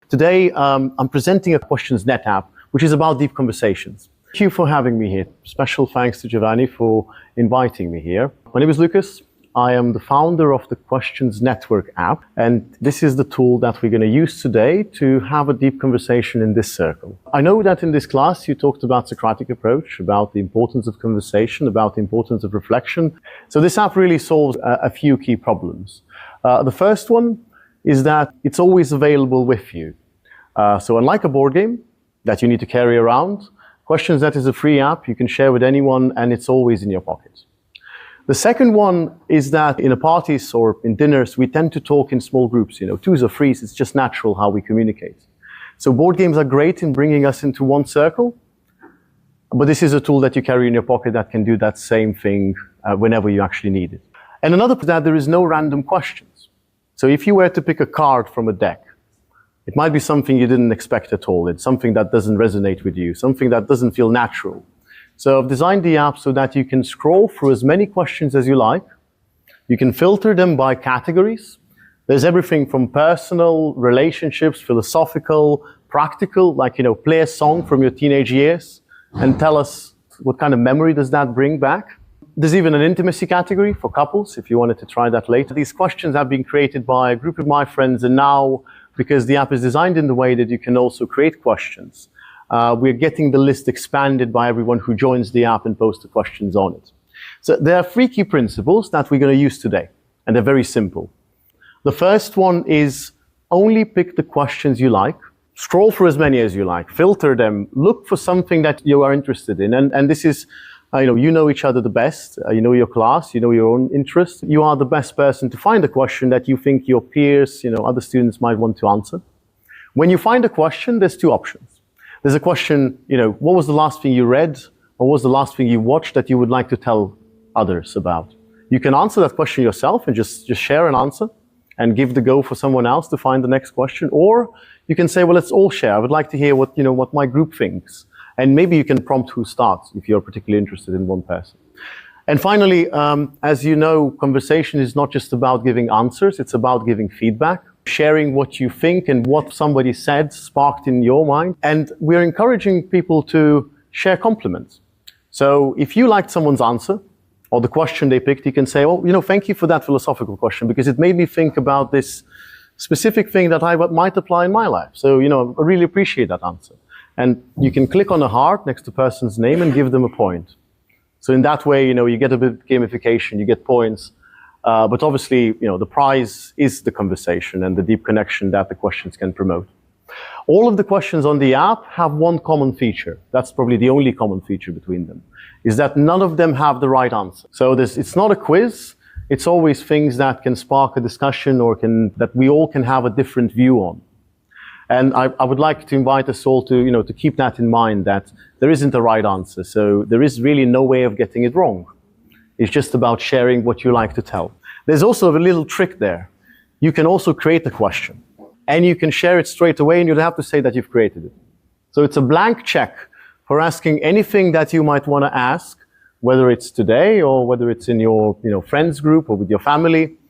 Today, I'm presenting a QuestionsNet app, which is about deep conversations. Thank you for having me here. Special thanks to Giovanni for inviting me here. My name is Lucas. I am the founder of the Questions Network app, and this is the tool that we're going to use today to have a deep conversation in this circle. I know that in this class you talked about Socratic approach, about the importance of conversation, about the importance of reflection. So this app really solves a few key problems. The first one is that it's always available with you. So unlike a board game that you need to carry around, QuestionsNet is a free app you can share with anyone, and it's always in your pocket. The second one is that in parties or in dinners, we tend to talk in small groups, twos or threes. It's just natural how we communicate. So board games are great in bringing us into one circle, but this is a tool that you carry in your pocket that can do that same thing whenever you actually need it. And another is that there is no random questions. So if you were to pick a card from a deck, it might be something you didn't expect at all. It's something that doesn't resonate with you, something that doesn't feel natural. So I've designed the app so that you can scroll through as many questions as you like. You can filter them by categories. There's everything from personal, relationships, philosophical, practical, like, play a song from your teenage years and tell us what kind of memory does that bring back. There's even an intimacy category for couples, if you wanted to try that later. These questions have been created by a group of my friends, and now, because the app is designed in the way that you can also create questions, we're getting the list expanded by everyone who joins the app and posts the questions on it. So there are three key principles that we're going to use today, and they're very simple. The first one is only pick the questions you like, scroll through as many as you like, filter them, look for something that you are interested in, and this is, you know each other the best, you know your class, you know your own interests. You are the best person to find a question that you think your peers, other students might want to answer. When you find a question, there's two options. There's a question, what was the last thing you read, or what was the last thing you watched that you would like to tell others about? You can answer that question yourself and just share an answer and give the go for someone else to find the next question. Or you can say, well, let's all share. I would like to hear what my group thinks. And maybe you can prompt who starts if you're particularly interested in one person. And finally, as you know, conversation is not just about giving answers, it's about giving feedback, sharing what you think and what somebody said sparked in your mind. And we're encouraging people to share compliments. So if you liked someone's answer or the question they picked, you can say, well, thank you for that philosophical question because it made me think about this specific thing that I might apply in my life. So, I really appreciate that answer. And you can click on a heart next to the person's name and give them a point. So in that way, you get a bit of gamification, you get points. But obviously, the prize is the conversation and the deep connection that the questions can promote. All of the questions on the app have one common feature. That's probably the only common feature between them, is that none of them have the right answer. So it's not a quiz. It's always things that can spark a discussion or that we all can have a different view on. And I would like to invite us all to, to keep that in mind, that there isn't a right answer. So there is really no way of getting it wrong. It's just about sharing what you like to tell. There's also a little trick there. You can also create a question, and you can share it straight away, and you don't have to say that you've created it. So it's a blank check for asking anything that you might want to ask, whether it's today or whether it's in your friends group or with your family.